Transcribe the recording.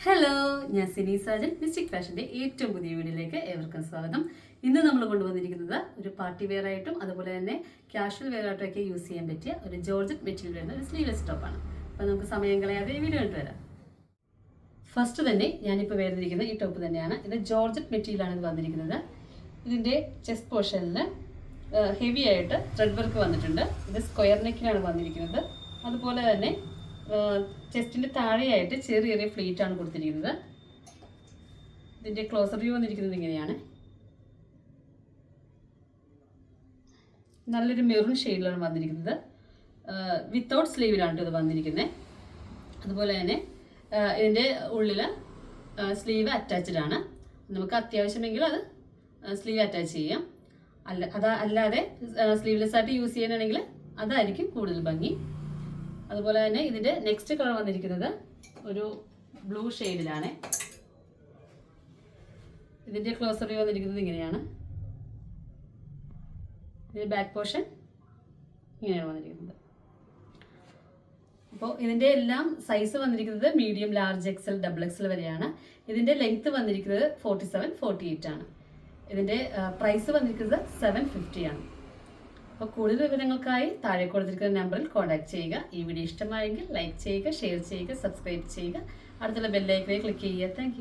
Hello, ഞാൻ Sini Sajan mystic ഫാഷൻ്റെ ഏറ്റവും പുതിയ വീഡിയോയിലേക്ക് ഏവർക്കും സ്വാഗതം. ഇന്ന് നമ്മൾ കൊണ്ടുവന്നിരിക്കുന്നത് ഒരു പാർട്ടി വെയർ ആയിട്ടും അതുപോലെ തന്നെ കാഷ്വൽ വെയർ ആയിട്ടൊക്കെ യൂസ് ചെയ്യാൻ പറ്റിയ ഒരു ജോർജറ്റ് മെറ്റീരിയൽ വരുന്ന ഒരു സ്ലീവ്ലെസ് ടോപ്പാണ്. അപ്പോൾ നമുക്ക് സമയം കളയാതെ ഈ വീഡിയോ കണ്ടു വരാം. ഫസ്റ്റ് തന്നെ ഞാനിപ്പോൾ വേർതിരിക്കുന്ന ഈ ടോപ്പ് തന്നെയാണ്. ഇത് ജോർജറ്റ് മെറ്റീരിയലാണ് ഇത് വന്നിരിക്കുന്നത്. ഇതിൻ്റെ ചെസ്റ്റ് പോർഷനിൽ ഹെവി ആയിട്ട് ത്രെഡ് വർക്ക് വന്നിട്ടുണ്ട്. ഇത് സ്ക്വയർ നെക്കിലാണ് വന്നിരിക്കുന്നത്. അതുപോലെ തന്നെ ചെസ്റ്റിൻ്റെ താഴെയായിട്ട് ചെറിയ ചെറിയ ഫ്ലീറ്റാണ് കൊടുത്തിരിക്കുന്നത്. ഇതിൻ്റെ ക്ലോസർ വ്യൂ വന്നിരിക്കുന്നത് ഇങ്ങനെയാണ്. നല്ലൊരു മെറൂൺ ഷെയ്ഡിലാണ് വന്നിരിക്കുന്നത്. വിത്തൗട്ട് സ്ലീവിലാണ് ഇത് വന്നിരിക്കുന്നത്. അതുപോലെ തന്നെ ഇതിൻ്റെ ഉള്ളിൽ സ്ലീവ് അറ്റാച്ച്ഡ് ആണ്. നമുക്ക് അത്യാവശ്യമെങ്കിൽ അത് സ്ലീവ് അറ്റാച്ച് ചെയ്യാം. അല്ലാതെ സ്ലീവ്ലെസ് ആയിട്ട് യൂസ് ചെയ്യാനാണെങ്കിൽ അതായിരിക്കും കൂടുതൽ ഭംഗി. അതുപോലെ തന്നെ ഇതിൻ്റെ നെക്സ്റ്റ് കളർ വന്നിരിക്കുന്നത് ഒരു ബ്ലൂ ഷെയ്ഡിലാണ്. ഇതിൻ്റെ ക്ലോസർ വ്യൂ വന്നിരിക്കുന്നത് ഇങ്ങനെയാണ്. ഇതിൻ്റെ ബാക്ക് പോർഷൻ ഇങ്ങനെയാണ് വന്നിരിക്കുന്നത്. അപ്പോൾ ഇതിൻ്റെ എല്ലാം സൈസ് വന്നിരിക്കുന്നത് medium, large, XL, double XL വരെയാണ്. ഇതിൻ്റെ ലെങ്ത്ത് വന്നിരിക്കുന്നത് 47-48 ആണ്. ഇതിൻ്റെ പ്രൈസ് വന്നിരിക്കുന്നത് 750 ആണ്. അപ്പോൾ കൂടുതൽ വിവരങ്ങൾക്കായി താഴെ കൊടുത്തിരിക്കുന്ന നമ്പറിൽ കോൺടാക്ട് ചെയ്യുക. ഈ വീഡിയോ ഇഷ്ടമായെങ്കിൽ ലൈക്ക് ചെയ്യുക, ഷെയർ ചെയ്യുക, സബ്സ്ക്രൈബ് ചെയ്യുക. അടുത്തുള്ള ബെല്ലൈക്കണിൽ ക്ലിക്ക് ചെയ്യുക. താങ്ക്